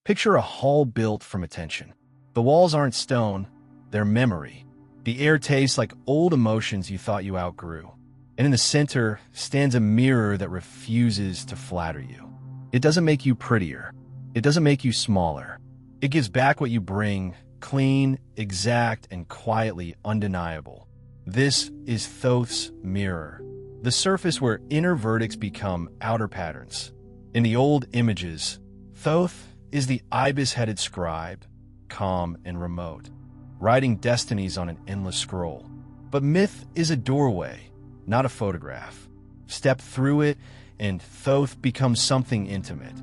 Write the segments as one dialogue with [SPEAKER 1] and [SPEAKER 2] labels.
[SPEAKER 1] Picture a hall built from attention. The walls aren't stone, they're memory. The air tastes like old emotions you thought you outgrew. And in the center stands a mirror that refuses to flatter you. It doesn't make you prettier. It doesn't make you smaller. It gives back what you bring, clean, exact, and quietly undeniable. This is Thoth's mirror, the surface where inner verdicts become outer patterns. In the old images, Thoth is the ibis-headed scribe, calm and remote, writing destinies on an endless scroll. But myth is a doorway, not a photograph. Step through it, and Thoth becomes something intimate.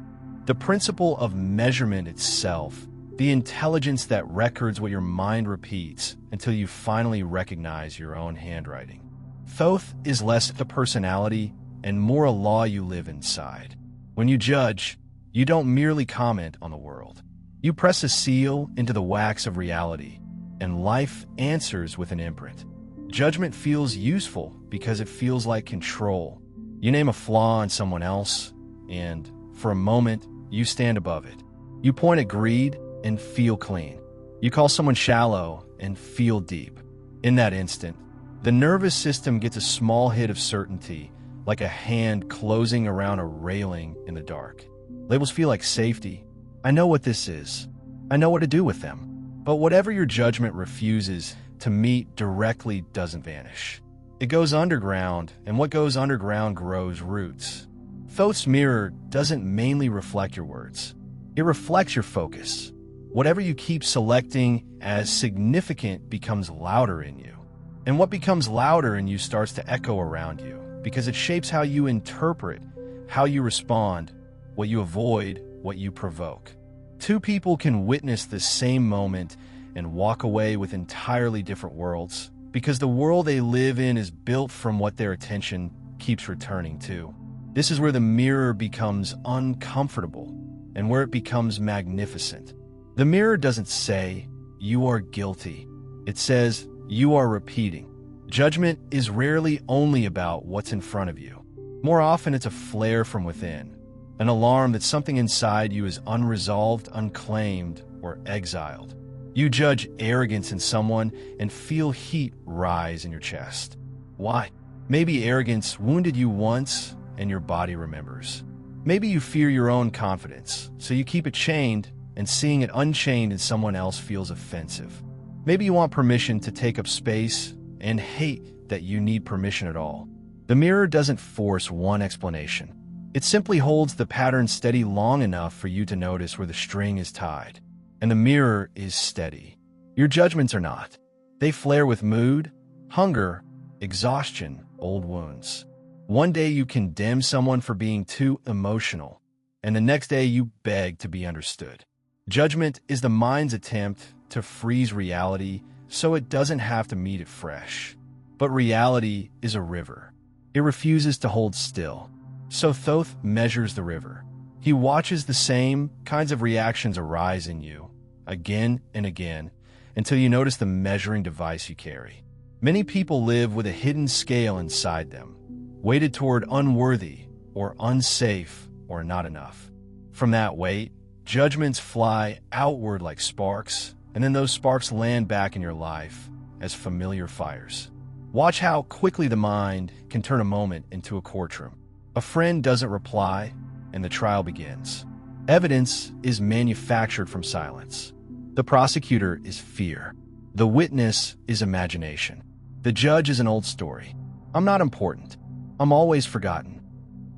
[SPEAKER 1] The principle of measurement itself, the intelligence that records what your mind repeats until you finally recognize your own handwriting. Thoth is less the personality and more a law you live inside. When you judge, you don't merely comment on the world. You press a seal into the wax of reality, and life answers with an imprint. Judgment feels useful because it feels like control. You name a flaw in someone else, and for a moment, you stand above it. You point at greed and feel clean. You call someone shallow and feel deep. In that instant, the nervous system gets a small hit of certainty, like a hand closing around a railing in the dark. Labels feel like safety. I know what this is. I know what to do with them. But whatever your judgment refuses to meet directly doesn't vanish. It goes underground, and what goes underground grows roots. Thoth's mirror doesn't mainly reflect your words. It reflects your focus. Whatever you keep selecting as significant becomes louder in you. And what becomes louder in you starts to echo around you, because it shapes how you interpret, how you respond, what you avoid, what you provoke. Two people can witness the same moment and walk away with entirely different worlds, because the world they live in is built from what their attention keeps returning to. This is where the mirror becomes uncomfortable and where it becomes magnificent. The mirror doesn't say, "You are guilty." It says, "You are repeating." Judgment is rarely only about what's in front of you. More often, it's a flare from within, an alarm that something inside you is unresolved, unclaimed, or exiled. You judge arrogance in someone and feel heat rise in your chest. Why? Maybe arrogance wounded you once and your body remembers. Maybe you fear your own confidence, so you keep it chained, and seeing it unchained in someone else feels offensive. Maybe you want permission to take up space and hate that you need permission at all. The mirror doesn't force one explanation. It simply holds the pattern steady long enough for you to notice where the string is tied. And the mirror is steady. Your judgments are not. They flare with mood, hunger, exhaustion, old wounds. One day you condemn someone for being too emotional, and the next day you beg to be understood. Judgment is the mind's attempt to freeze reality so it doesn't have to meet it fresh. But reality is a river. It refuses to hold still. So Thoth measures the river. He watches the same kinds of reactions arise in you, again and again, until you notice the measuring device you carry. Many people live with a hidden scale inside them, weighted toward unworthy or unsafe or not enough. From that weight, judgments fly outward like sparks, and then those sparks land back in your life as familiar fires. Watch how quickly the mind can turn a moment into a courtroom. A friend doesn't reply, and the trial begins. Evidence is manufactured from silence. The prosecutor is fear. The witness is imagination. The judge is an old story. I'm not important. I'm always forgotten.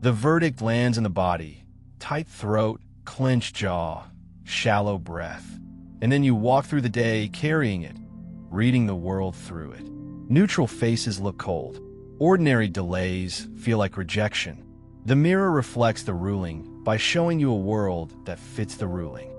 [SPEAKER 1] The verdict lands in the body, tight throat, clenched jaw, shallow breath. And then you walk through the day carrying it, reading the world through it. Neutral faces look cold. Ordinary delays feel like rejection. The mirror reflects the ruling by showing you a world that fits the ruling.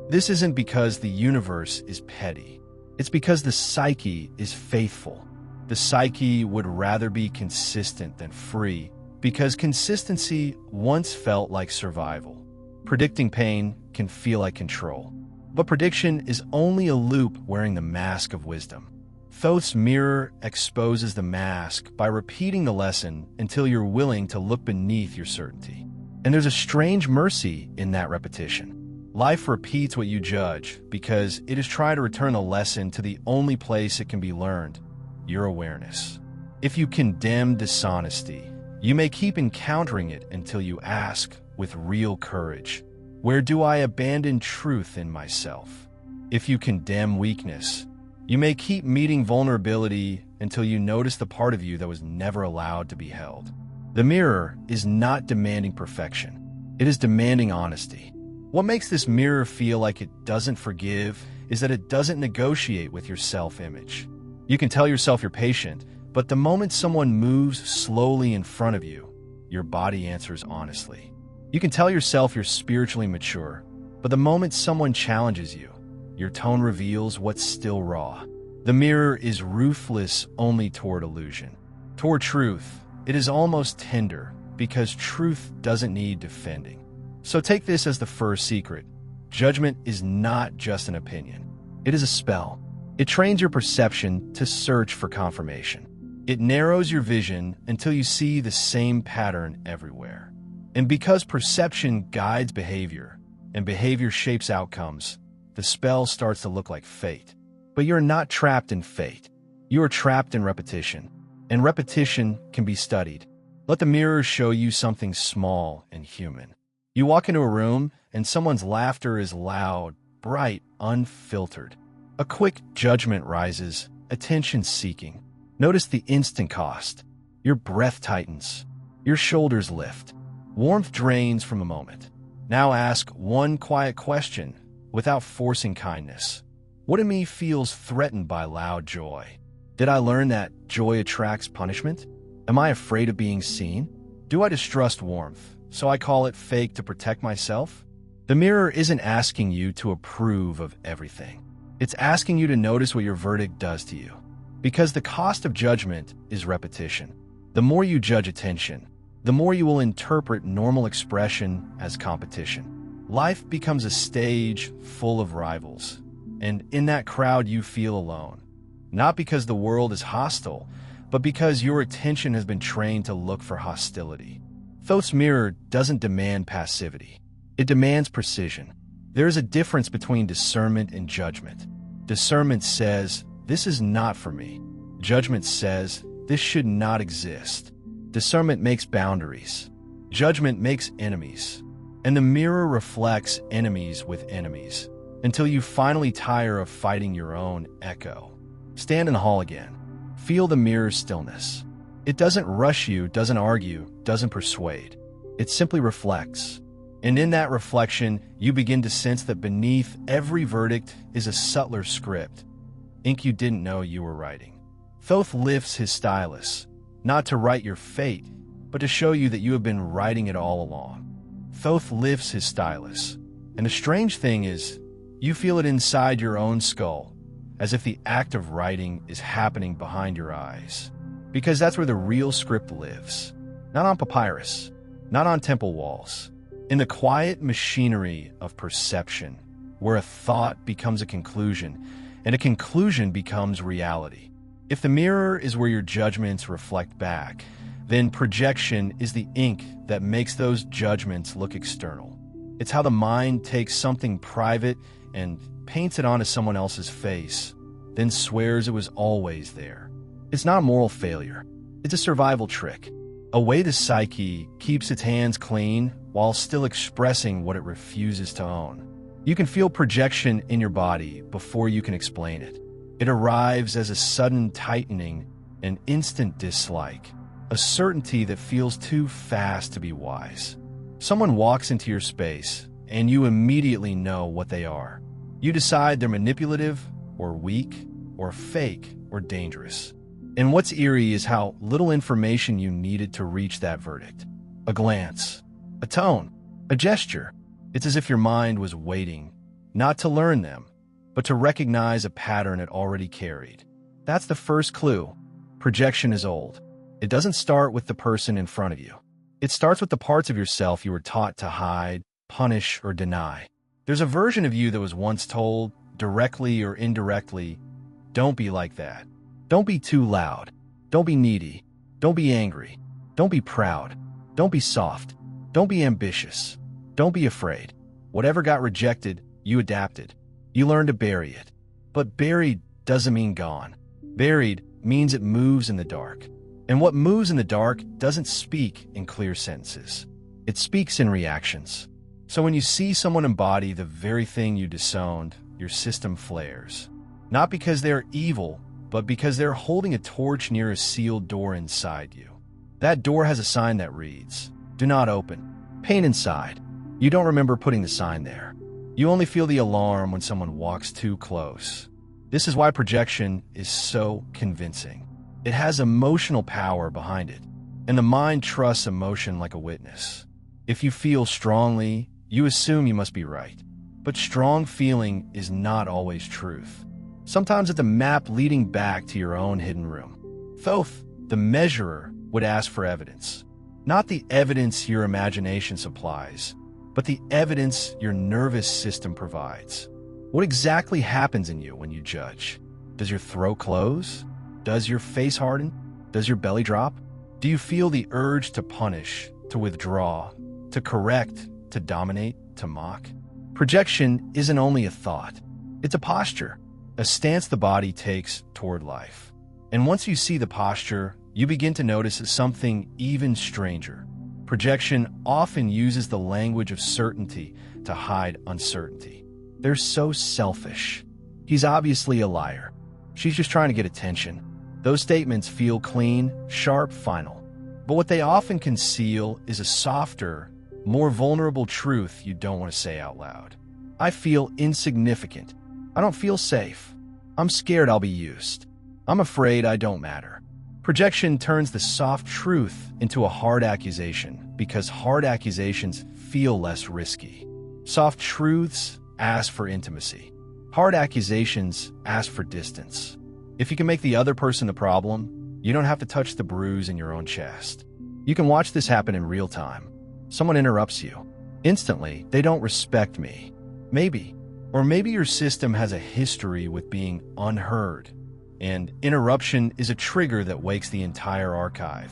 [SPEAKER 1] This isn't because the universe is petty. It's because the psyche is faithful. The psyche would rather be consistent than free, because consistency once felt like survival. Predicting pain can feel like control. But prediction is only a loop wearing the mask of wisdom. Thoth's mirror exposes the mask by repeating the lesson until you're willing to look beneath your certainty. And there's a strange mercy in that repetition. Life repeats what you judge because it is trying to return the lesson to the only place it can be learned, your awareness. If you condemn dishonesty, you may keep encountering it until you ask, with real courage, where do I abandon truth in myself? If you condemn weakness, you may keep meeting vulnerability until you notice the part of you that was never allowed to be held. The mirror is not demanding perfection. It is demanding honesty. What makes this mirror feel like it doesn't forgive is that it doesn't negotiate with your self-image. You can tell yourself you're patient, but the moment someone moves slowly in front of you, your body answers honestly. You can tell yourself you're spiritually mature, but the moment someone challenges you, your tone reveals what's still raw. The mirror is ruthless only toward illusion. Toward truth, it is almost tender because truth doesn't need defending. So take this as the first secret. Judgment is not just an opinion. It is a spell. It trains your perception to search for confirmation. It narrows your vision until you see the same pattern everywhere. And because perception guides behavior, and behavior shapes outcomes, the spell starts to look like fate. But you're not trapped in fate. You are trapped in repetition. And repetition can be studied. Let the mirror show you something small and human. You walk into a room, and someone's laughter is loud, bright, unfiltered. A quick judgment rises, attention-seeking. Notice the instant cost. Your breath tightens. Your shoulders lift. Warmth drains from a moment. Now ask one quiet question without forcing kindness. What in me feels threatened by loud joy? Did I learn that joy attracts punishment? Am I afraid of being seen? Do I distrust warmth, so I call it fake to protect myself? The mirror isn't asking you to approve of everything. It's asking you to notice what your verdict does to you. Because the cost of judgment is repetition. The more you judge attention, the more you will interpret normal expression as competition. Life becomes a stage full of rivals, and in that crowd you feel alone. Not because the world is hostile, but because your attention has been trained to look for hostility. Thoth's mirror doesn't demand passivity. It demands precision. There is a difference between discernment and judgment. Discernment says, this is not for me. Judgment says, this should not exist. Discernment makes boundaries. Judgment makes enemies. And the mirror reflects enemies with enemies, until you finally tire of fighting your own echo. Stand in the hall again. Feel the mirror's stillness. It doesn't rush you, doesn't argue, doesn't persuade. It simply reflects. And in that reflection, you begin to sense that beneath every verdict is a subtler script, ink you didn't know you were writing. Thoth lifts his stylus, not to write your fate, but to show you that you have been writing it all along. Thoth lifts his stylus, and the strange thing is, you feel it inside your own skull, as if the act of writing is happening behind your eyes. Because that's where the real script lives. Not on papyrus, not on temple walls. In the quiet machinery of perception, where a thought becomes a conclusion, and a conclusion becomes reality. If the mirror is where your judgments reflect back, then projection is the ink that makes those judgments look external. It's how the mind takes something private and paints it onto someone else's face, then swears it was always there. It's not a moral failure. It's a survival trick. A way the psyche keeps its hands clean while still expressing what it refuses to own. You can feel projection in your body before you can explain it. It arrives as a sudden tightening, an instant dislike, a certainty that feels too fast to be wise. Someone walks into your space, and you immediately know what they are. You decide they're manipulative, or weak, or fake, or dangerous. And what's eerie is how little information you needed to reach that verdict. A glance, a tone, a gesture. It's as if your mind was waiting, not to learn them, but to recognize a pattern it already carried. That's the first clue. Projection is old. It doesn't start with the person in front of you. It starts with the parts of yourself you were taught to hide, punish, or deny. There's a version of you that was once told, directly or indirectly, don't be like that. Don't be too loud. Don't be needy. Don't be angry. Don't be proud. Don't be soft. Don't be ambitious. Don't be afraid. Whatever got rejected, you adapted. You learned to bury it. But buried doesn't mean gone. Buried means it moves in the dark. And what moves in the dark doesn't speak in clear sentences. It speaks in reactions. So when you see someone embody the very thing you disowned, your system flares. Not because they're evil, but because they're holding a torch near a sealed door inside you. That door has a sign that reads, "Do not open." Pain inside. You don't remember putting the sign there. You only feel the alarm when someone walks too close. This is why projection is so convincing. It has emotional power behind it, and the mind trusts emotion like a witness. If you feel strongly, you assume you must be right. But strong feeling is not always truth. Sometimes it's a map leading back to your own hidden room. Thoth, the measurer, would ask for evidence. Not the evidence your imagination supplies, but the evidence your nervous system provides. What exactly happens in you when you judge? Does your throat close? Does your face harden? Does your belly drop? Do you feel the urge to punish, to withdraw, to correct, to dominate, to mock? Projection isn't only a thought. It's a posture, a stance the body takes toward life. And once you see the posture, you begin to notice something even stranger. Projection often uses the language of certainty to hide uncertainty. They're so selfish. He's obviously a liar. She's just trying to get attention. Those statements feel clean, sharp, final. But what they often conceal is a softer, more vulnerable truth you don't want to say out loud. I feel insignificant. I don't feel safe. I'm scared I'll be used. I'm afraid I don't matter. Projection turns the soft truth into a hard accusation because hard accusations feel less risky. Soft truths ask for intimacy. Hard accusations ask for distance. If you can make the other person the problem, you don't have to touch the bruise in your own chest. You can watch this happen in real time. Someone interrupts you. Instantly, they don't respect me. Maybe. Or maybe your system has a history with being unheard, and interruption is a trigger that wakes the entire archive.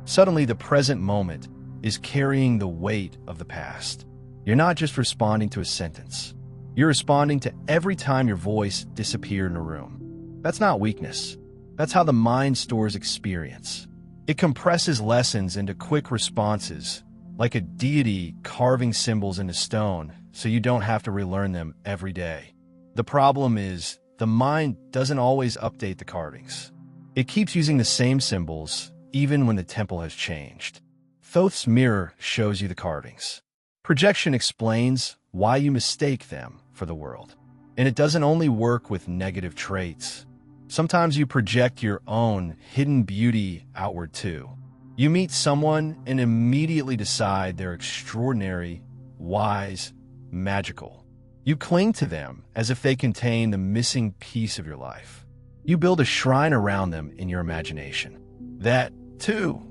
[SPEAKER 1] Suddenly, the present moment is carrying the weight of the past. You're not just responding to a sentence. You're responding to every time your voice disappeared in a room. That's not weakness. That's how the mind stores experience. It compresses lessons into quick responses, like a deity carving symbols into stone so you don't have to relearn them every day. The problem is, the mind doesn't always update the carvings. It keeps using the same symbols, even when the temple has changed. Thoth's mirror shows you the carvings. Projection explains why you mistake them for the world. And it doesn't only work with negative traits. Sometimes you project your own hidden beauty outward too. You meet someone and immediately decide they're extraordinary, wise, magical. You cling to them as if they contain the missing piece of your life. You build a shrine around them in your imagination. That, too,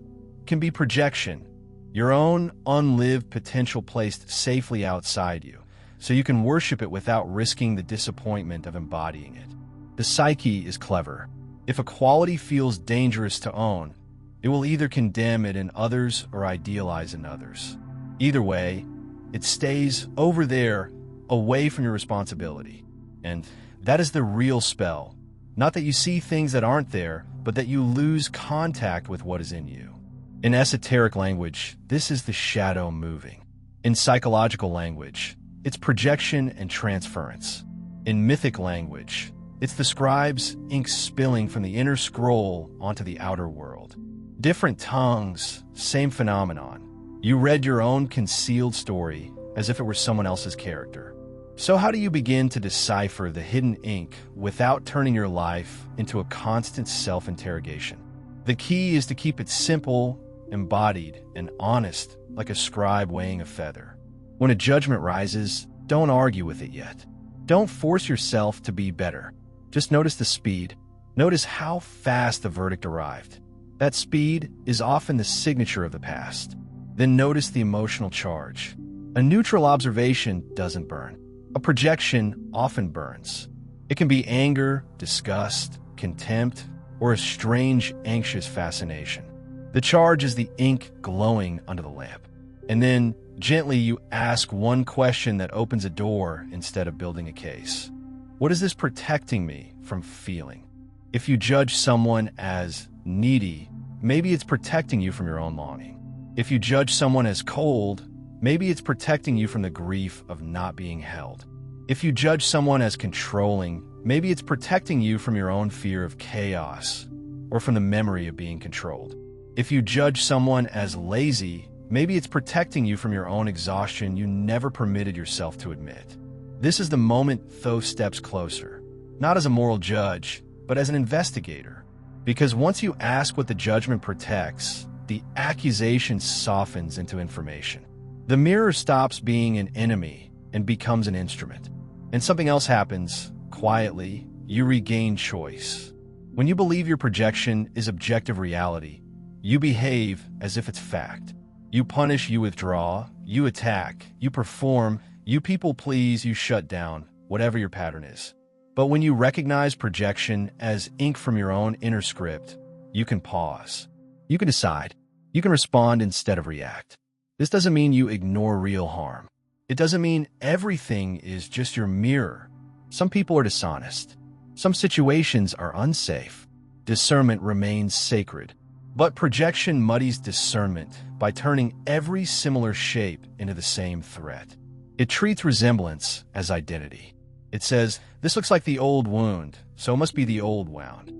[SPEAKER 1] can be projection, your own unlived potential placed safely outside you, so you can worship it without risking the disappointment of embodying it. The psyche is clever. If a quality feels dangerous to own, it will either condemn it in others or idealize in others. Either way, it stays over there, away from your responsibility. And that is the real spell. Not that you see things that aren't there, but that you lose contact with what is in you. In esoteric language, this is the shadow moving. In psychological language, it's projection and transference. In mythic language, it's the scribe's ink spilling from the inner scroll onto the outer world. Different tongues, same phenomenon. You read your own concealed story as if it were someone else's character. So how do you begin to decipher the hidden ink without turning your life into a constant self-interrogation? The key is to keep it simple, embodied, and honest, like a scribe weighing a feather. When a judgment rises, don't argue with it yet. Don't force yourself to be better. Just notice the speed. Notice how fast the verdict arrived. That speed is often the signature of the past. Then notice the emotional charge. A neutral observation doesn't burn. A projection often burns. It can be anger, disgust, contempt, or a strange, anxious fascination. The charge is the ink glowing under the lamp. And then, gently, you ask one question that opens a door instead of building a case. What is this protecting me from feeling? If you judge someone as needy, maybe it's protecting you from your own longing. If you judge someone as cold, maybe it's protecting you from the grief of not being held. If you judge someone as controlling, maybe it's protecting you from your own fear of chaos or from the memory of being controlled. If you judge someone as lazy, maybe it's protecting you from your own exhaustion you never permitted yourself to admit. This is the moment Thoth steps closer, not as a moral judge, but as an investigator. Because once you ask what the judgment protects, the accusation softens into information. The mirror stops being an enemy and becomes an instrument. And something else happens. Quietly, you regain choice. When you believe your projection is objective reality, you behave as if it's fact. You punish, you withdraw, you attack, you perform, you people please, you shut down, whatever your pattern is. But when you recognize projection as ink from your own inner script, you can pause. You can decide. You can respond instead of react. This doesn't mean you ignore real harm. It doesn't mean everything is just your mirror. Some people are dishonest. Some situations are unsafe. Discernment remains sacred. But projection muddies discernment by turning every similar shape into the same threat. It treats resemblance as identity. It says, this looks like the old wound, so it must be the old wound.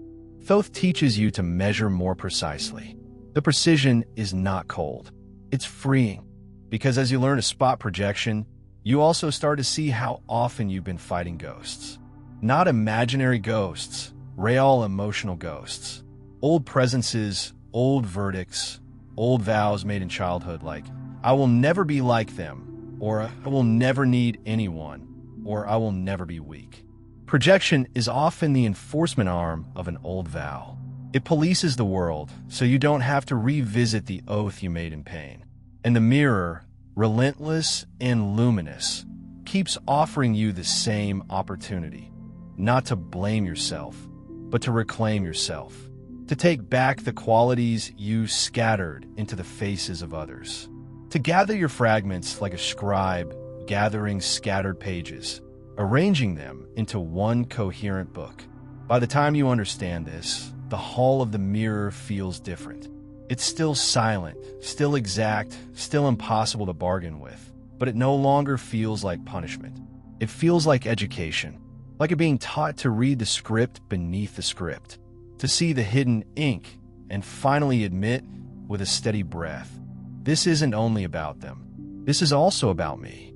[SPEAKER 1] Thoth teaches you to measure more precisely. The precision is not cold. It's freeing. Because as you learn to spot projection, you also start to see how often you've been fighting ghosts. Not imaginary ghosts, real emotional ghosts. Old presences, old verdicts, old vows made in childhood like, I will never be like them, or I will never need anyone, or I will never be weak. Projection is often the enforcement arm of an old vow. It polices the world, so you don't have to revisit the oath you made in pain. And the mirror, relentless and luminous, keeps offering you the same opportunity. Not to blame yourself, but to reclaim yourself. To take back the qualities you scattered into the faces of others. To gather your fragments like a scribe gathering scattered pages, arranging them into one coherent book. By the time you understand this, the hall of the mirror feels different. It's still silent, still exact, still impossible to bargain with, but it no longer feels like punishment. It feels like education, like it being taught to read the script beneath the script, to see the hidden ink, and finally admit with a steady breath, this isn't only about them. This is also about me.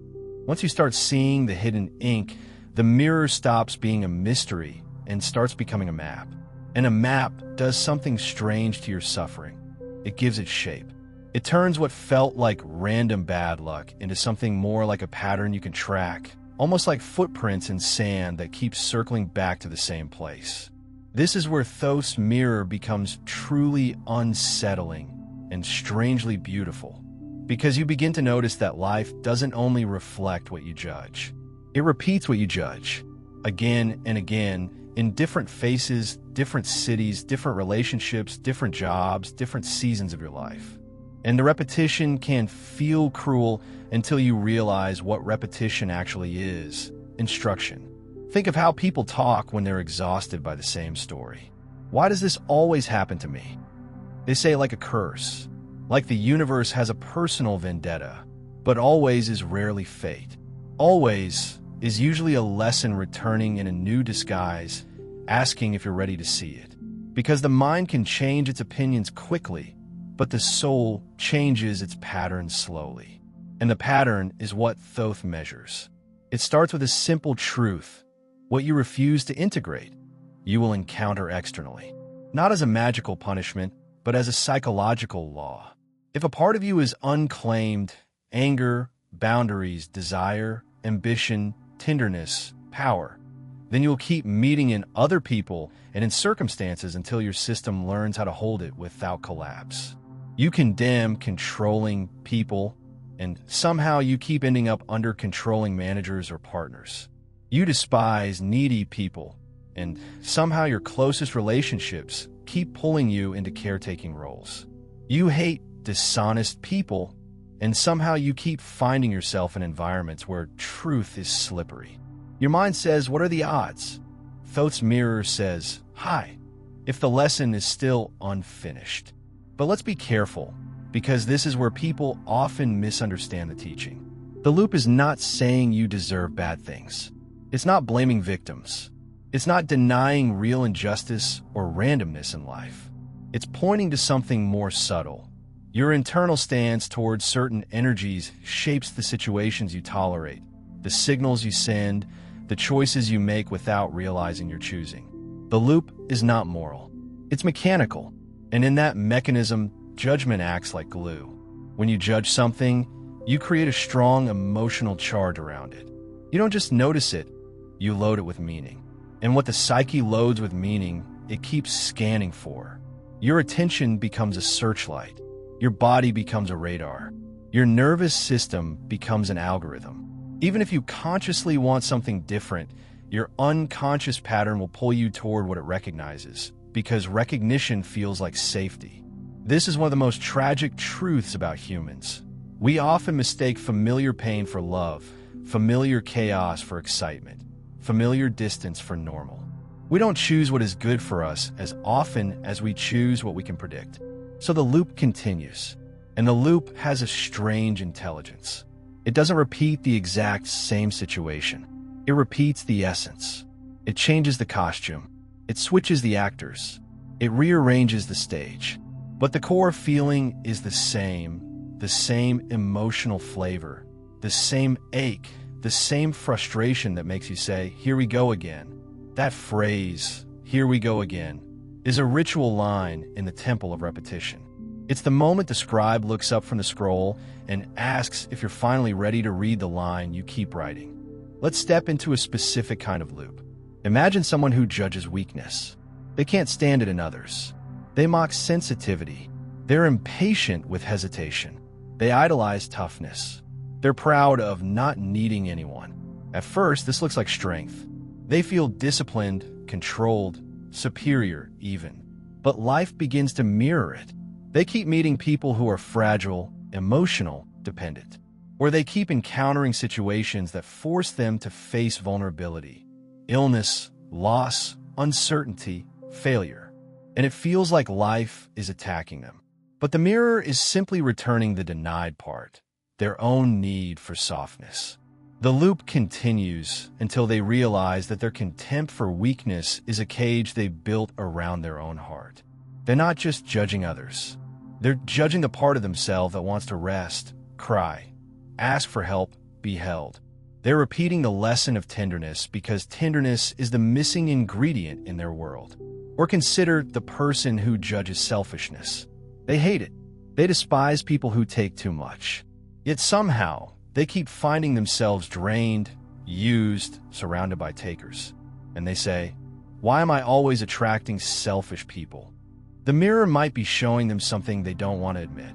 [SPEAKER 1] Once you start seeing the hidden ink, the mirror stops being a mystery and starts becoming a map. And a map does something strange to your suffering. It gives it shape. It turns what felt like random bad luck into something more like a pattern you can track, almost like footprints in sand that keep circling back to the same place. This is where Thoth's mirror becomes truly unsettling and strangely beautiful. Because you begin to notice that life doesn't only reflect what you judge. It repeats what you judge, again and again, in different faces, different cities, different relationships, different jobs, different seasons of your life. And the repetition can feel cruel until you realize what repetition actually is: instruction. Think of how people talk when they're exhausted by the same story. Why does this always happen to me? They say like a curse. Like the universe has a personal vendetta, but always is rarely fate. Always is usually a lesson returning in a new disguise, asking if you're ready to see it. Because the mind can change its opinions quickly, but the soul changes its pattern slowly. And the pattern is what Thoth measures. It starts with a simple truth. What you refuse to integrate, you will encounter externally. Not as a magical punishment, but as a psychological law. If a part of you is unclaimed, anger, boundaries, desire, ambition, tenderness, power, then you'll keep meeting in other people and in circumstances until your system learns how to hold it without collapse. You condemn controlling people, and somehow you keep ending up under controlling managers or partners. You despise needy people, and somehow your closest relationships keep pulling you into caretaking roles. You hate dishonest people, and somehow you keep finding yourself in environments where truth is slippery. Your mind says, "What are the odds?" Thoth's mirror says, "Hi," if the lesson is still unfinished. But let's be careful, because this is where people often misunderstand the teaching. The loop is not saying you deserve bad things. It's not blaming victims. It's not denying real injustice or randomness in life. It's pointing to something more subtle. Your internal stance towards certain energies shapes the situations you tolerate, the signals you send, the choices you make without realizing you're choosing. The loop is not moral. It's mechanical. And in that mechanism, judgment acts like glue. When you judge something, you create a strong emotional charge around it. You don't just notice it, you load it with meaning. And what the psyche loads with meaning, it keeps scanning for. Your attention becomes a searchlight. Your body becomes a radar. Your nervous system becomes an algorithm. Even if you consciously want something different, your unconscious pattern will pull you toward what it recognizes, because recognition feels like safety. This is one of the most tragic truths about humans. We often mistake familiar pain for love, familiar chaos for excitement, familiar distance for normal. We don't choose what is good for us as often as we choose what we can predict. So the loop continues, and the loop has a strange intelligence. It doesn't repeat the exact same situation. It repeats the essence. It changes the costume. It switches the actors. It rearranges the stage. But the core feeling is the same emotional flavor, the same ache, the same frustration that makes you say, "Here we go again." That phrase, "here we go again," is a ritual line in the temple of repetition. It's the moment the scribe looks up from the scroll and asks if you're finally ready to read the line you keep writing. Let's step into a specific kind of loop. Imagine someone who judges weakness. They can't stand it in others. They mock sensitivity. They're impatient with hesitation. They idolize toughness. They're proud of not needing anyone. At first, this looks like strength. They feel disciplined, controlled, superior even. But life begins to mirror it. They keep meeting people who are fragile, emotional, dependent. Or they keep encountering situations that force them to face vulnerability, illness, loss, uncertainty, failure. And it feels like life is attacking them. But the mirror is simply returning the denied part, their own need for softness. The loop continues until they realize that their contempt for weakness is a cage they built around their own heart. They're not just judging others. They're judging the part of themselves that wants to rest, cry, ask for help, be held. They're repeating the lesson of tenderness because tenderness is the missing ingredient in their world. Or consider the person who judges selfishness. They hate it. They despise people who take too much. Yet somehow, they keep finding themselves drained, used, surrounded by takers. And they say, "Why am I always attracting selfish people?" The mirror might be showing them something they don't want to admit.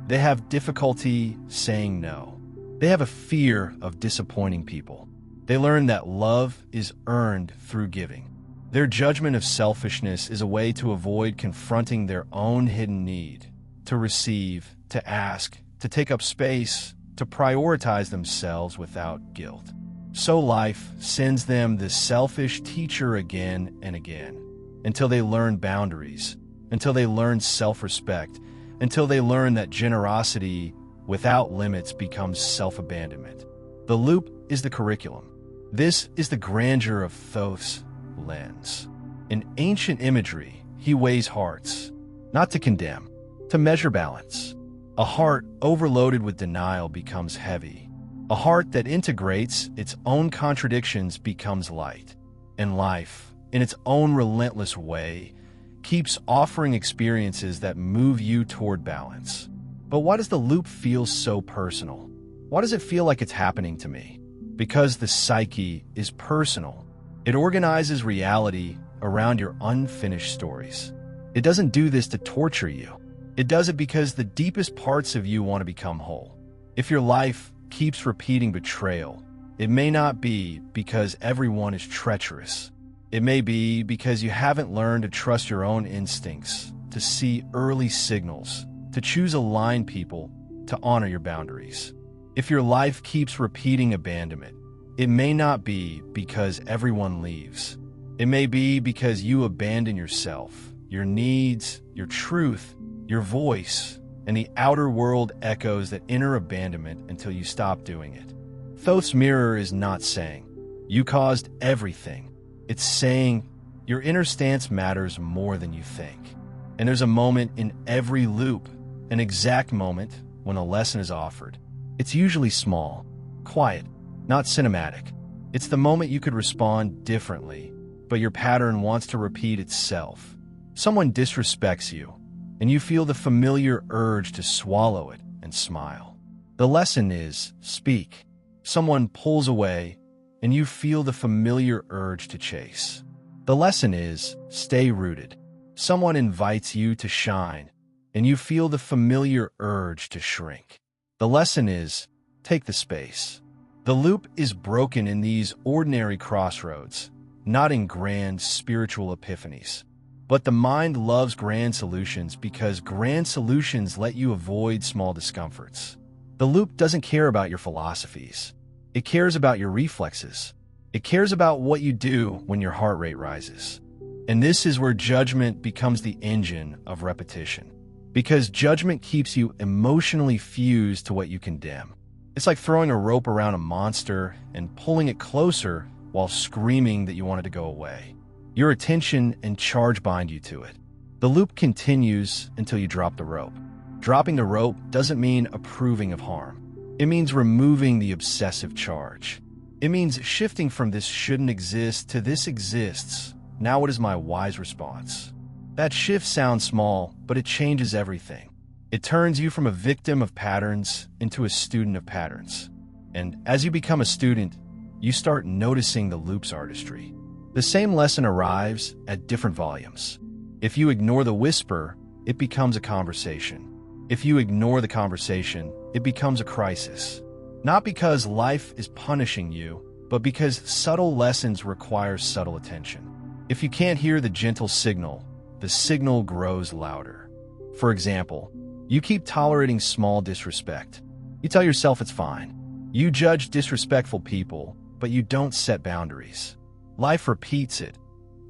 [SPEAKER 1] They have difficulty saying no. They have a fear of disappointing people. They learn that love is earned through giving. Their judgment of selfishness is a way to avoid confronting their own hidden need, to receive, to ask, to take up space, to prioritize themselves without guilt. So life sends them this selfish teacher again and again, until they learn boundaries, until they learn self-respect, until they learn that generosity without limits becomes self-abandonment. The loop is the curriculum. This is the grandeur of Thoth's lens. In ancient imagery, he weighs hearts, not to condemn, to measure balance. A heart overloaded with denial becomes heavy. A heart that integrates its own contradictions becomes light. And life, in its own relentless way, keeps offering experiences that move you toward balance. But why does the loop feel so personal? Why does it feel like it's happening to me? Because the psyche is personal. It organizes reality around your unfinished stories. It doesn't do this to torture you. It does it because the deepest parts of you want to become whole. If your life keeps repeating betrayal, it may not be because everyone is treacherous. It may be because you haven't learned to trust your own instincts, to see early signals, to choose aligned people, to honor your boundaries. If your life keeps repeating abandonment, it may not be because everyone leaves. It may be because you abandon yourself, your needs, your truth, your voice, and the outer world echoes that inner abandonment until you stop doing it. Thoth's mirror is not saying, "You caused everything." It's saying, "Your inner stance matters more than you think." And there's a moment in every loop, an exact moment when a lesson is offered. It's usually small, quiet, not cinematic. It's the moment you could respond differently, but your pattern wants to repeat itself. Someone disrespects you, and you feel the familiar urge to swallow it and smile. The lesson is, speak. Someone pulls away, and you feel the familiar urge to chase. The lesson is, stay rooted. Someone invites you to shine, and you feel the familiar urge to shrink. The lesson is, take the space. The loop is broken in these ordinary crossroads, not in grand spiritual epiphanies. But the mind loves grand solutions because grand solutions let you avoid small discomforts. The loop doesn't care about your philosophies. It cares about your reflexes. It cares about what you do when your heart rate rises. And this is where judgment becomes the engine of repetition. Because judgment keeps you emotionally fused to what you condemn. It's like throwing a rope around a monster and pulling it closer while screaming that you want it to go away. Your attention and charge bind you to it. The loop continues until you drop the rope. Dropping the rope doesn't mean approving of harm. It means removing the obsessive charge. It means shifting from this shouldn't exist to this exists. Now what is my wise response? That shift sounds small, but it changes everything. It turns you from a victim of patterns into a student of patterns. And as you become a student, you start noticing the loop's artistry. The same lesson arrives at different volumes. If you ignore the whisper, it becomes a conversation. If you ignore the conversation, it becomes a crisis. Not because life is punishing you, but because subtle lessons require subtle attention. If you can't hear the gentle signal, the signal grows louder. For example, you keep tolerating small disrespect. You tell yourself it's fine. You judge disrespectful people, but you don't set boundaries. Life repeats it.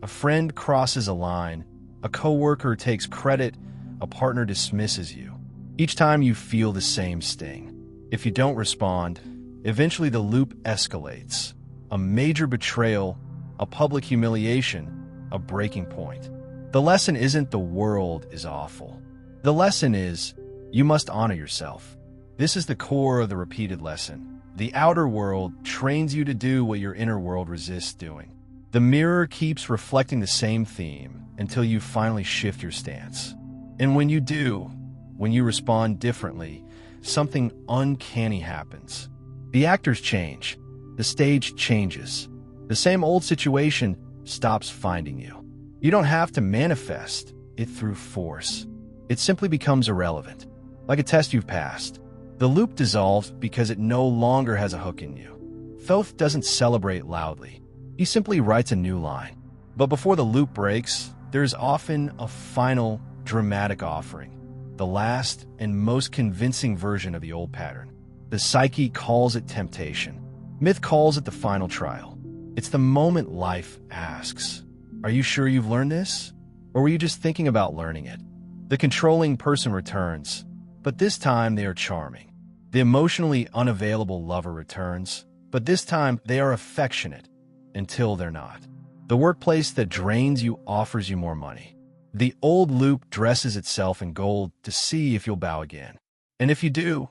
[SPEAKER 1] A friend crosses a line, a coworker takes credit, a partner dismisses you. Each time you feel the same sting. If you don't respond, eventually the loop escalates. A major betrayal, a public humiliation, a breaking point. The lesson isn't the world is awful. The lesson is, you must honor yourself. This is the core of the repeated lesson. The outer world trains you to do what your inner world resists doing. The mirror keeps reflecting the same theme until you finally shift your stance. And when you do, when you respond differently, something uncanny happens. The actors change. The stage changes. The same old situation stops finding you. You don't have to manifest it through force. It simply becomes irrelevant, like a test you've passed. The loop dissolves because it no longer has a hook in you. Thoth doesn't celebrate loudly. He simply writes a new line. But before the loop breaks, there's often a final, dramatic offering. The last and most convincing version of the old pattern. The psyche calls it temptation. Myth calls it the final trial. It's the moment life asks, "Are you sure you've learned this? Or were you just thinking about learning it?" The controlling person returns, but this time they are charming. The emotionally unavailable lover returns, but this time they are affectionate until they're not. The workplace that drains you offers you more money. The old loop dresses itself in gold to see if you'll bow again. And if you do,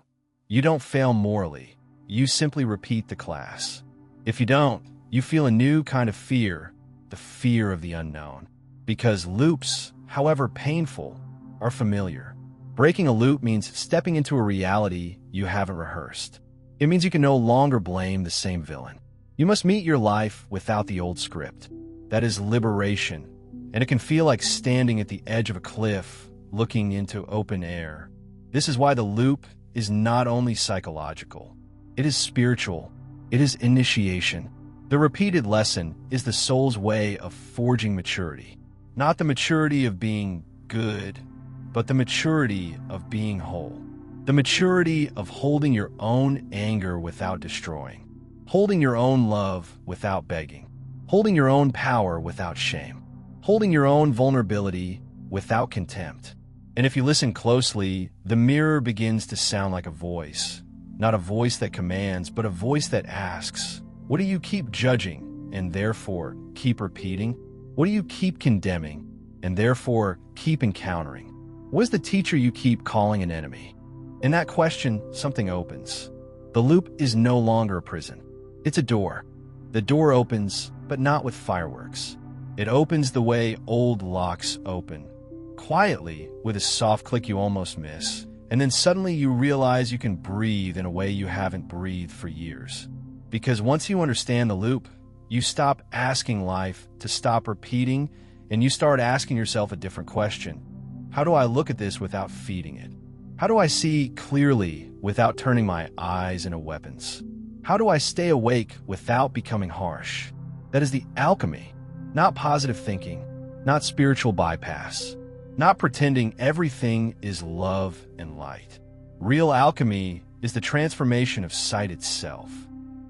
[SPEAKER 1] you don't fail morally. You simply repeat the class. If you don't, you feel a new kind of fear, the fear of the unknown. Because loops, however painful, are familiar. Breaking a loop means stepping into a reality you haven't rehearsed. It means you can no longer blame the same villain. You must meet your life without the old script. That is liberation. And it can feel like standing at the edge of a cliff, looking into open air. This is why the loop is not only psychological. It is spiritual. It is initiation. The repeated lesson is the soul's way of forging maturity. Not the maturity of being good, but the maturity of being whole. The maturity of holding your own anger without destroying, holding your own love without begging, holding your own power without shame, holding your own vulnerability without contempt. And if you listen closely, the mirror begins to sound like a voice. Not a voice that commands, but a voice that asks, what do you keep judging and therefore keep repeating? What do you keep condemning and therefore keep encountering? What is the teacher you keep calling an enemy? In that question, something opens. The loop is no longer a prison. It's a door. The door opens, but not with fireworks. It opens the way old locks open, quietly, with a soft click you almost miss, and then suddenly you realize you can breathe in a way you haven't breathed for years. Because once you understand the loop, you stop asking life to stop repeating, and you start asking yourself a different question. How do I look at this without feeding it? How do I see clearly without turning my eyes into weapons? How do I stay awake without becoming harsh? That is the alchemy, not positive thinking, not spiritual bypass, not pretending everything is love and light. Real alchemy is the transformation of sight itself,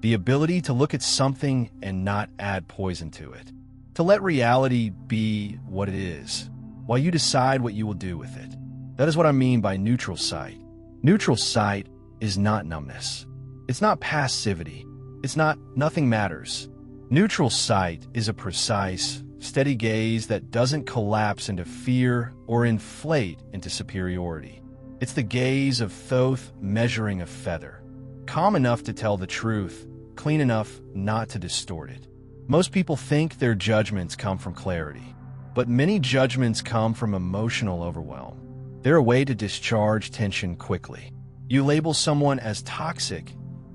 [SPEAKER 1] the ability to look at something and not add poison to it, to let reality be what it is, while you decide what you will do with it. That is what I mean by neutral sight. Neutral sight is not numbness. It's not passivity. It's not nothing matters. Neutral sight is a precise, steady gaze that doesn't collapse into fear or inflate into superiority. It's the gaze of Thoth measuring a feather, calm enough to tell the truth, clean enough not to distort it. Most people think their judgments come from clarity, but many judgments come from emotional overwhelm. They're a way to discharge tension quickly. You label someone as toxic,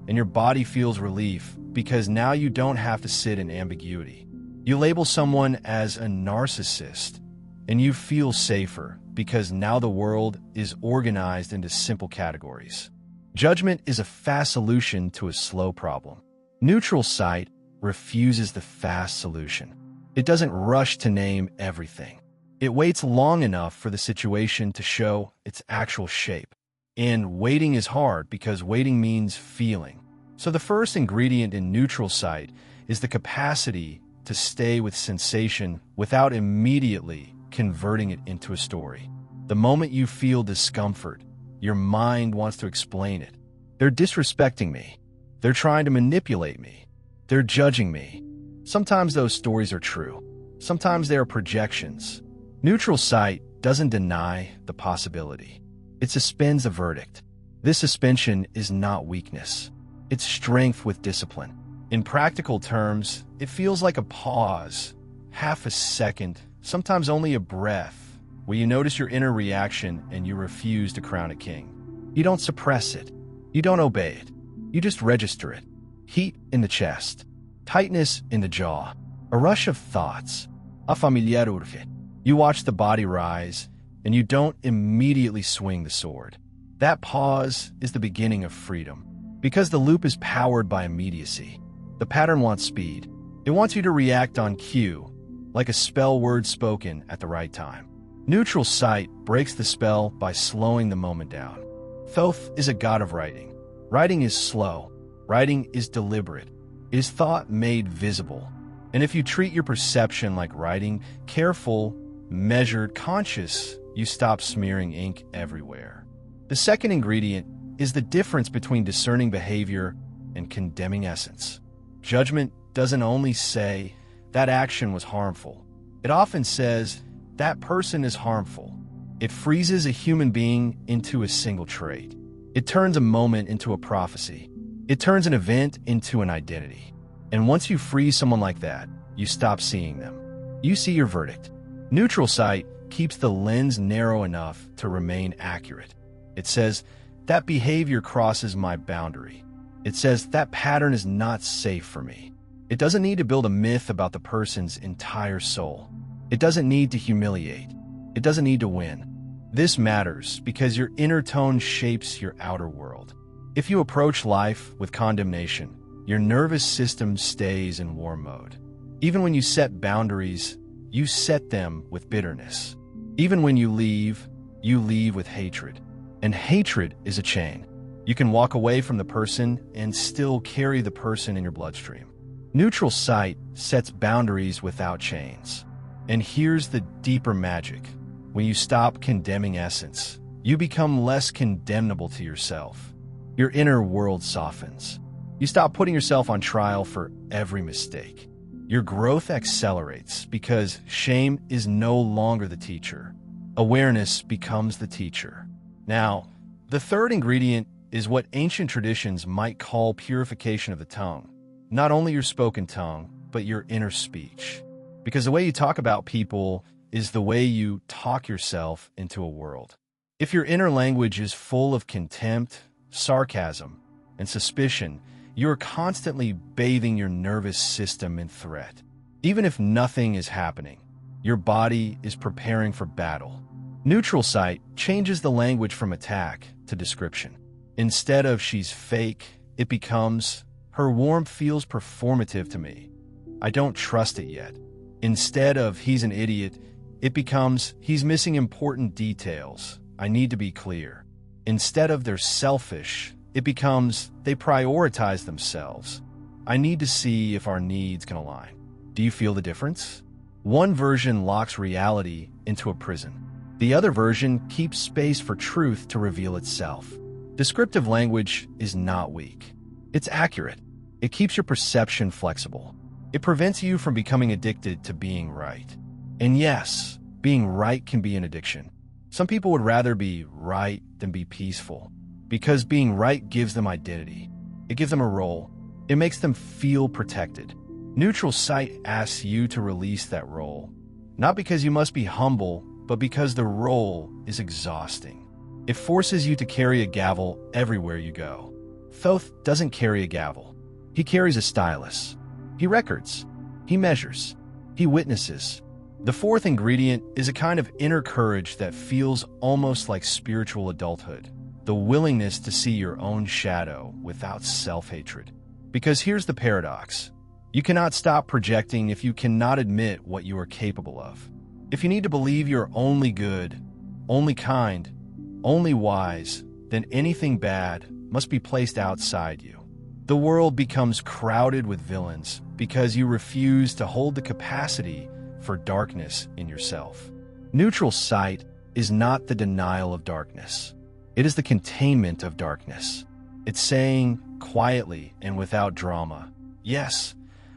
[SPEAKER 1] and your body feels relief because now you don't have to sit in ambiguity. You label someone as a narcissist, and you feel safer because now the world is organized into simple categories. Judgment is a fast solution to a slow problem. Neutral sight refuses the fast solution. It doesn't rush to name everything. It waits long enough for the situation to show its actual shape. And waiting is hard because waiting means feeling. So the first ingredient in neutral sight is the capacity to stay with sensation without immediately converting it into a story. The moment you feel discomfort, your mind wants to explain it. They're disrespecting me. They're trying to manipulate me. They're judging me. Sometimes those stories are true. Sometimes they are projections. Neutral sight doesn't deny the possibility. It suspends a verdict. This suspension is not weakness. It's strength with discipline. In practical terms, it feels like a pause, half a second, sometimes only a breath, where you notice your inner reaction and you refuse to crown a king. You don't suppress it. You don't obey it. You just register it. Heat in the chest, tightness in the jaw, a rush of thoughts, a familiar urge. You watch the body rise, and you don't immediately swing the sword. That pause is the beginning of freedom, because the loop is powered by immediacy. The pattern wants speed. It wants you to react on cue, like a spell word spoken at the right time. Neutral sight breaks the spell by slowing the moment down. Thoth is a god of writing. Writing is slow. Writing is deliberate. It is thought made visible. And if you treat your perception like writing, careful, measured, conscious, you stop smearing ink everywhere. The second ingredient is the difference between discerning behavior and condemning essence. Judgment doesn't only say, that action was harmful. It often says, that person is harmful. It freezes a human being into a single trait. It turns a moment into a prophecy. It turns an event into an identity. And once you freeze someone like that, you stop seeing them. You see your verdict. Neutral sight keeps the lens narrow enough to remain accurate. It says, that behavior crosses my boundary. It says, that pattern is not safe for me. It doesn't need to build a myth about the person's entire soul. It doesn't need to humiliate. It doesn't need to win. This matters because your inner tone shapes your outer world. If you approach life with condemnation, your nervous system stays in war mode. Even when you set boundaries, you set them with bitterness. Even when you leave with hatred. And hatred is a chain. You can walk away from the person and still carry the person in your bloodstream. Neutral sight sets boundaries without chains. And here's the deeper magic. When you stop condemning essence, you become less condemnable to yourself. Your inner world softens. You stop putting yourself on trial for every mistake. Your growth accelerates because shame is no longer the teacher. Awareness becomes the teacher. Now, the third ingredient is what ancient traditions might call purification of the tongue. Not only your spoken tongue, but your inner speech. Because the way you talk about people is the way you talk yourself into a world. If your inner language is full of contempt, sarcasm, and suspicion, you are constantly bathing your nervous system in threat. Even if nothing is happening, your body is preparing for battle. Neutral sight changes the language from attack to description. Instead of "she's fake," it becomes "her warmth feels performative to me. I don't trust it yet." Instead of "he's an idiot," it becomes "he's missing important details. I need to be clear." Instead of "they're selfish," it becomes "they prioritize themselves. I need to see if our needs can align." Do you feel the difference? One version locks reality into a prison. The other version keeps space for truth to reveal itself. Descriptive language is not weak. It's accurate. It keeps your perception flexible. It prevents you from becoming addicted to being right. And yes, being right can be an addiction. Some people would rather be right than be peaceful, because being right gives them identity. It gives them a role. It makes them feel protected. Neutral sight asks you to release that role, not because you must be humble, but because the role is exhausting. It forces you to carry a gavel everywhere you go. Thoth doesn't carry a gavel. He carries a stylus. He records. He measures. He witnesses. The fourth ingredient is a kind of inner courage that feels almost like spiritual adulthood. The willingness to see your own shadow without self-hatred. Because here's the paradox. You cannot stop projecting if you cannot admit what you are capable of. If you need to believe you're only good, only kind, only wise, then anything bad must be placed outside you. The world becomes crowded with villains because you refuse to hold the capacity for darkness in yourself. Neutral sight is not the denial of darkness. It is the containment of darkness. It's saying quietly and without drama, "Yes,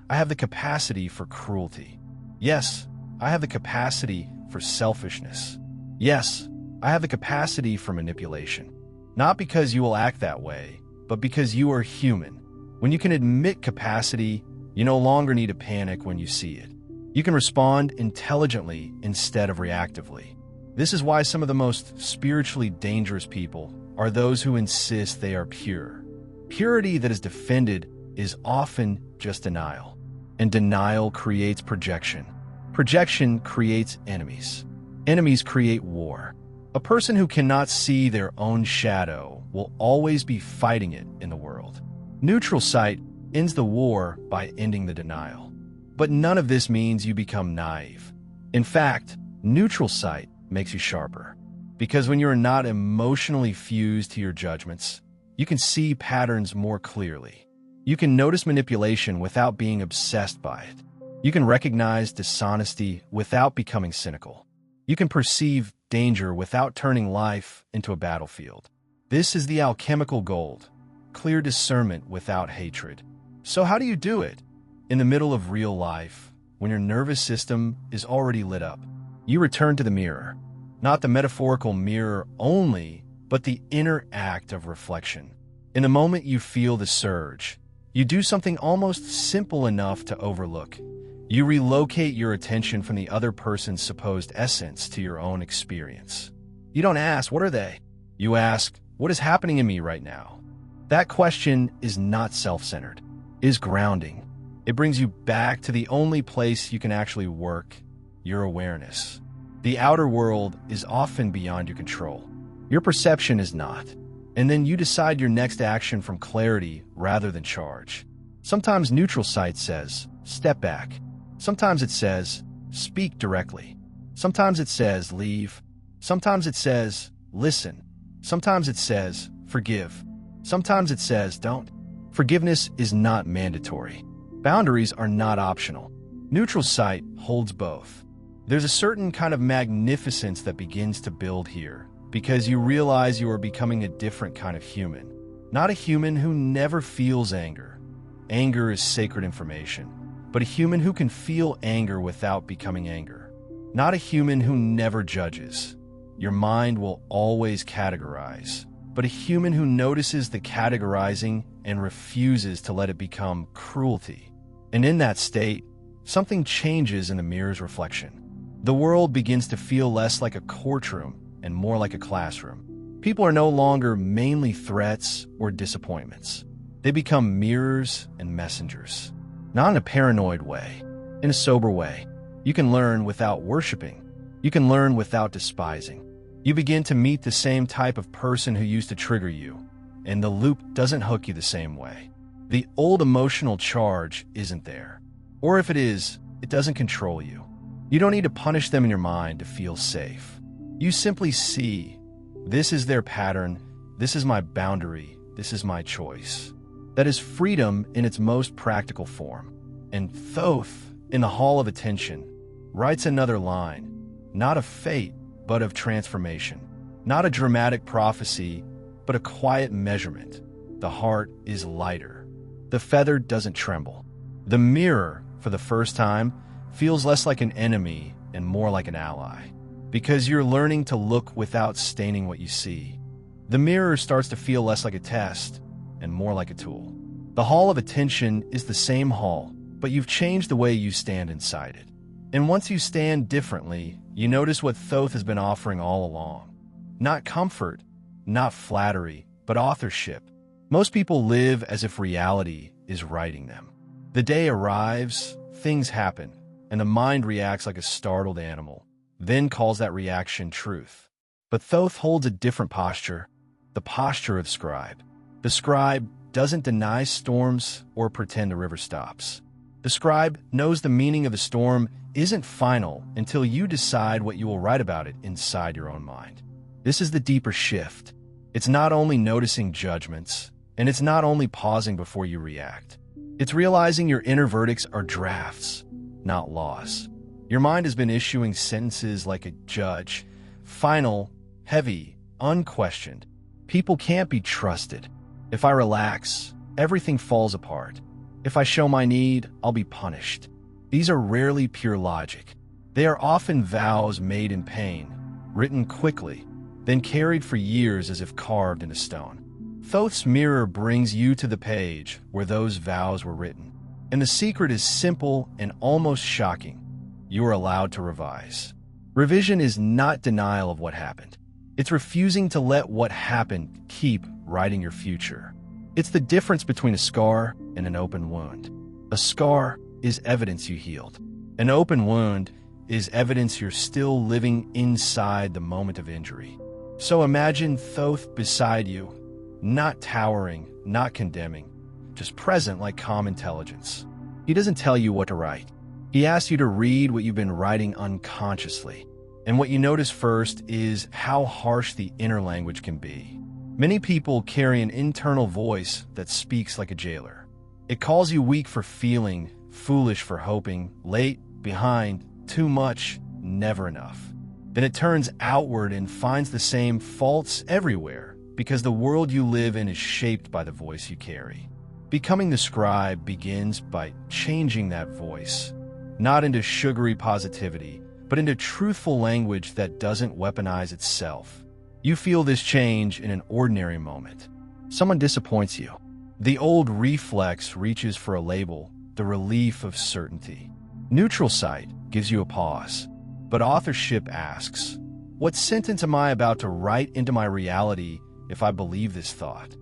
[SPEAKER 1] I have the capacity for cruelty. Yes, I have the capacity for selfishness. Yes, I have the capacity for manipulation." Not because you will act that way, but because you are human. When you can admit capacity, you no longer need to panic when you see it. You can respond intelligently instead of reactively. This is why some of the most spiritually dangerous people are those who insist they are pure. Purity that is defended is often just denial. And denial creates projection. Projection creates enemies. Enemies create war. A person who cannot see their own shadow will always be fighting it in the world. Neutral sight ends the war by ending the denial. But none of this means you become naive. In fact, neutral sight makes you sharper. Because when you are not emotionally fused to your judgments, you can see patterns more clearly. You can notice manipulation without being obsessed by it. You can recognize dishonesty without becoming cynical. You can perceive danger without turning life into a battlefield. This is the alchemical gold, clear discernment without hatred. So how do you do it? In the middle of real life, when your nervous system is already lit up, you return to the mirror. Not the metaphorical mirror only, but the inner act of reflection. In the moment you feel the surge, you do something almost simple enough to overlook. You relocate your attention from the other person's supposed essence to your own experience. You don't ask, "What are they?" You ask, "What is happening in me right now?" That question is not self-centered. It is grounding. It brings you back to the only place you can actually work, your awareness. The outer world is often beyond your control. Your perception is not. And then you decide your next action from clarity rather than charge. Sometimes neutral sight says, "Step back." Sometimes it says, "Speak directly." Sometimes it says, "Leave." Sometimes it says, "Listen." Sometimes it says, forgive. Sometimes it says, don't. Forgiveness is not mandatory. Boundaries are not optional. Neutral sight holds both. There's a certain kind of magnificence that begins to build here, because you realize you are becoming a different kind of human. Not a human who never feels anger. Anger is sacred information. But a human who can feel anger without becoming anger. Not a human who never judges. Your mind will always categorize. But a human who notices the categorizing and refuses to let it become cruelty. And in that state, something changes in the mirror's reflection. The world begins to feel less like a courtroom and more like a classroom. People are no longer mainly threats or disappointments. They become mirrors and messengers. Not in a paranoid way, in a sober way. You can learn without worshiping. You can learn without despising. You begin to meet the same type of person who used to trigger you, and the loop doesn't hook you the same way. The old emotional charge isn't there. Or if it is, it doesn't control you. You don't need to punish them in your mind to feel safe. You simply see, this is their pattern, this is my boundary, this is my choice. That is freedom in its most practical form. And Thoth, in the Hall of Attention, writes another line, not of fate, but of transformation. Not a dramatic prophecy, but a quiet measurement. The heart is lighter. The feather doesn't tremble. The mirror, for the first time, feels less like an enemy and more like an ally. Because you're learning to look without staining what you see. The mirror starts to feel less like a test and more like a tool. The Hall of Attention is the same hall, but you've changed the way you stand inside it. And once you stand differently, you notice what Thoth has been offering all along. Not comfort, not flattery, but authorship. Most people live as if reality is writing them. The day arrives, things happen, and the mind reacts like a startled animal, then calls that reaction truth. But Thoth holds a different posture, the posture of scribe. The scribe doesn't deny storms or pretend the river stops. The scribe knows the meaning of the storm isn't final until you decide what you will write about it inside your own mind. This is the deeper shift. It's not only noticing judgments, and it's not only pausing before you react. It's realizing your inner verdicts are drafts, not laws. Your mind has been issuing sentences like a judge, final, heavy, unquestioned. People can't be trusted. If I relax, everything falls apart. If I show my need, I'll be punished. These are rarely pure logic. They are often vows made in pain, written quickly, then carried for years as if carved in a stone. Thoth's mirror brings you to the page where those vows were written. And the secret is simple and almost shocking. You are allowed to revise. Revision is not denial of what happened. It's refusing to let what happened keep writing your future. It's the difference between a scar and an open wound. A scar is evidence you healed. An open wound is evidence you're still living inside the moment of injury. So imagine Thoth beside you, not towering, not condemning, just present like calm intelligence. He doesn't tell you what to write. He asks you to read what you've been writing unconsciously. And what you notice first is how harsh the inner language can be. Many people carry an internal voice that speaks like a jailer. It calls you weak for feeling, foolish for hoping, late, behind, too much, never enough. Then it turns outward and finds the same faults everywhere because the world you live in is shaped by the voice you carry. Becoming the scribe begins by changing that voice, not into sugary positivity, but into truthful language that doesn't weaponize itself. You feel this change in an ordinary moment. Someone disappoints you. The old reflex reaches for a label, the relief of certainty. Neutral sight gives you a pause, but authorship asks, what sentence am I about to write into my reality if I believe this thought?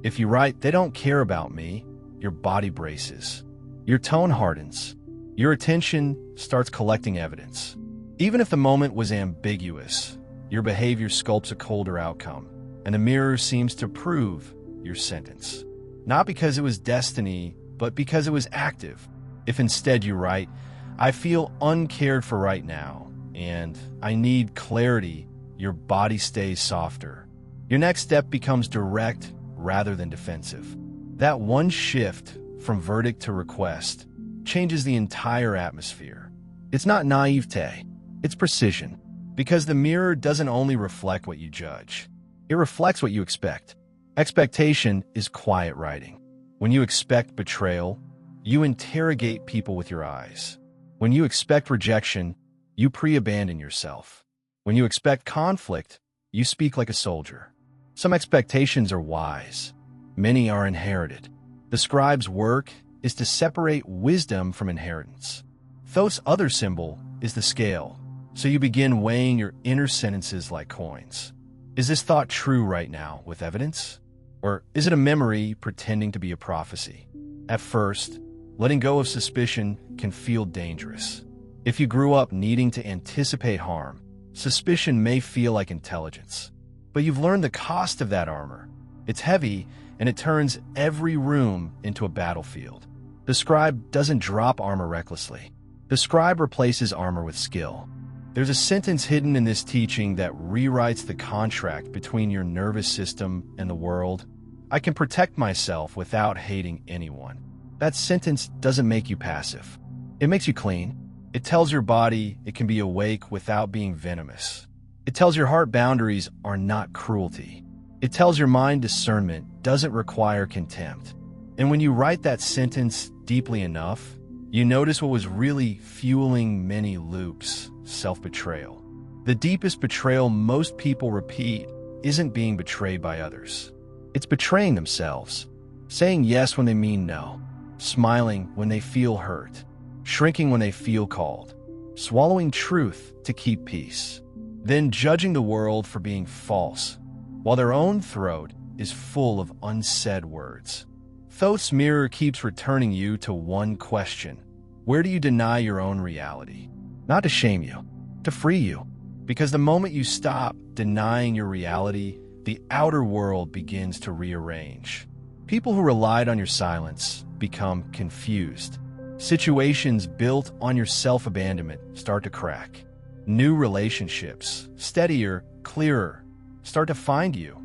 [SPEAKER 1] If you write, they don't care about me, your body braces. Your tone hardens. Your attention starts collecting evidence. Even if the moment was ambiguous, your behavior sculpts a colder outcome, and the mirror seems to prove your sentence. Not because it was destiny, but because it was active. If instead you write, I feel uncared for right now, and I need clarity, your body stays softer. Your next step becomes direct rather than defensive. That one shift from verdict to request changes the entire atmosphere. It's not naivete, it's precision. Because the mirror doesn't only reflect what you judge, it reflects what you expect. Expectation is quiet writing. When you expect betrayal, you interrogate people with your eyes. When you expect rejection, you pre-abandon yourself. When you expect conflict, you speak like a soldier. Some expectations are wise. Many are inherited. The scribe's work is to separate wisdom from inheritance. Thoth's other symbol is the scale, so you begin weighing your inner sentences like coins. Is this thought true right now with evidence? Or is it a memory pretending to be a prophecy? At first, letting go of suspicion can feel dangerous. If you grew up needing to anticipate harm, suspicion may feel like intelligence. But you've learned the cost of that armor. It's heavy, and it turns every room into a battlefield. The scribe doesn't drop armor recklessly. The scribe replaces armor with skill. There's a sentence hidden in this teaching that rewrites the contract between your nervous system and the world. I can protect myself without hating anyone. That sentence doesn't make you passive. It makes you clean. It tells your body it can be awake without being venomous. It tells your heart boundaries are not cruelty. It tells your mind discernment doesn't require contempt. And when you write that sentence deeply enough, you notice what was really fueling many loops: self-betrayal. The deepest betrayal most people repeat isn't being betrayed by others. It's betraying themselves, saying yes when they mean no, smiling when they feel hurt, shrinking when they feel called, swallowing truth to keep peace, then judging the world for being false, while their own throat is full of unsaid words. Thoth's mirror keeps returning you to one question: where do you deny your own reality? Not to shame you, to free you. Because the moment you stop denying your reality, the outer world begins to rearrange. People who relied on your silence become confused. Situations built on your self-abandonment start to crack. New relationships, steadier, clearer, start to find you.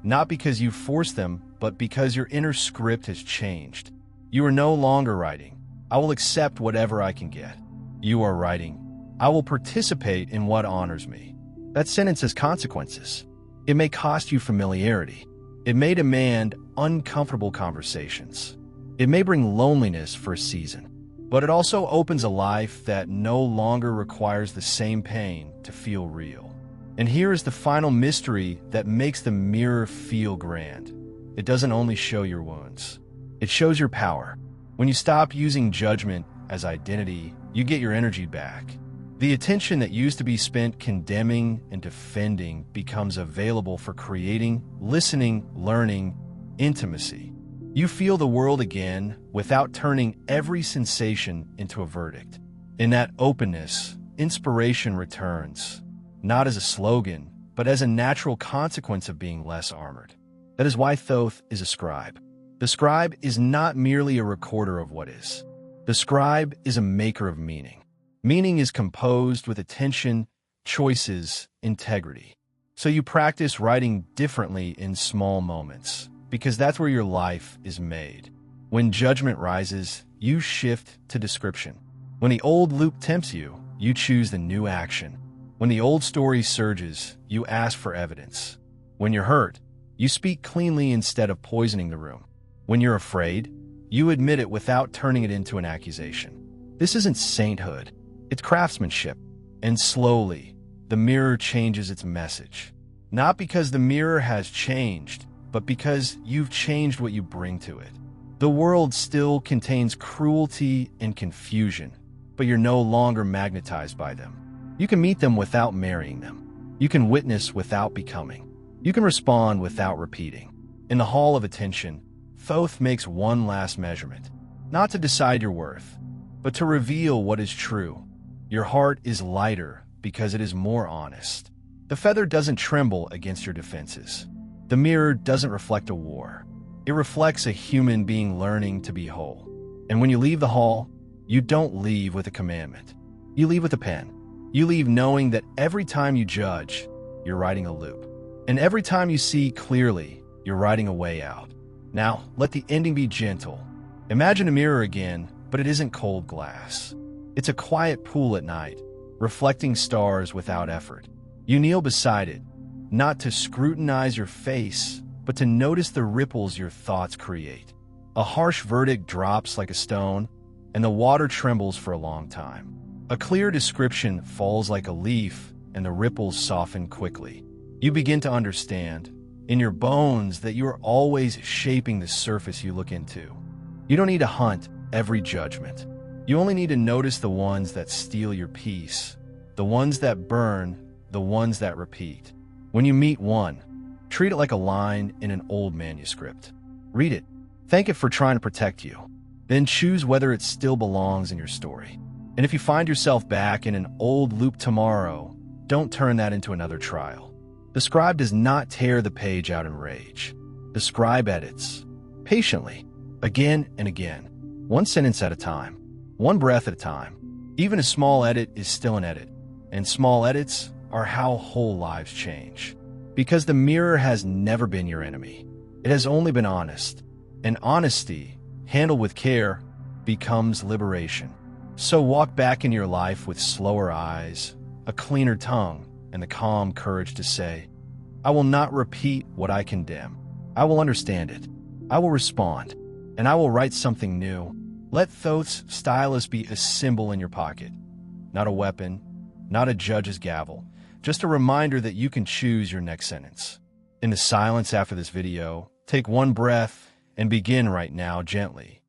[SPEAKER 1] Not because you forced them, but because your inner script has changed. You are no longer writing, "I will accept whatever I can get." You are writing, "I will participate in what honors me." That sentence has consequences. It may cost you familiarity. It may demand uncomfortable conversations. It may bring loneliness for a season. But it also opens a life that no longer requires the same pain to feel real. And here is the final mystery that makes the mirror feel grand. It doesn't only show your wounds. It shows your power. When you stop using judgment as identity, you get your energy back. The attention that used to be spent condemning and defending becomes available for creating, listening, learning, intimacy. You feel the world again without turning every sensation into a verdict. In that openness, inspiration returns, not as a slogan, but as a natural consequence of being less armored. That is why Thoth is a scribe. The scribe is not merely a recorder of what is. The scribe is a maker of meaning. Meaning is composed with attention, choices, integrity. So you practice writing differently in small moments, because that's where your life is made. When judgment rises, you shift to description. When the old loop tempts you, you choose the new action. When the old story surges, you ask for evidence. When you're hurt, you speak cleanly instead of poisoning the room. When you're afraid, you admit it without turning it into an accusation. This isn't sainthood. It's craftsmanship. And slowly, the mirror changes its message. Not because the mirror has changed, but because you've changed what you bring to it. The world still contains cruelty and confusion, but you're no longer magnetized by them. You can meet them without marrying them. You can witness without becoming. You can respond without repeating. In the hall of attention, Thoth makes one last measurement, not to decide your worth, but to reveal what is true. Your heart is lighter because it is more honest. The feather doesn't tremble against your defenses. The mirror doesn't reflect a war. It reflects a human being learning to be whole. And when you leave the hall, you don't leave with a commandment. You leave with a pen. You leave knowing that every time you judge, you're writing a loop. And every time you see clearly, you're writing a way out. Now, let the ending be gentle. Imagine a mirror again, but it isn't cold glass. It's a quiet pool at night, reflecting stars without effort. You kneel beside it, not to scrutinize your face, but to notice the ripples your thoughts create. A harsh verdict drops like a stone, and the water trembles for a long time. A clear description falls like a leaf, and the ripples soften quickly. You begin to understand, in your bones, that you are always shaping the surface you look into. You don't need to hunt every judgment. You only need to notice the ones that steal your peace, the ones that burn, the ones that repeat. When you meet one, treat it like a line in an old manuscript. Read it. Thank it for trying to protect you. Then choose whether it still belongs in your story. And if you find yourself back in an old loop tomorrow, don't turn that into another trial. The scribe does not tear the page out in rage. The scribe edits, patiently, again and again, one sentence at a time, one breath at a time. Even a small edit is still an edit, and small edits are how whole lives change. Because the mirror has never been your enemy. It has only been honest, and honesty, handled with care, becomes liberation. So walk back into your life with slower eyes, a cleaner tongue, and the calm courage to say, I will not repeat what I condemn. I will understand it. I will respond, and I will write something new. Let Thoth's stylus be a symbol in your pocket, not a weapon, not a judge's gavel, just a reminder that you can choose your next sentence. In the silence after this video, take one breath and begin right now gently.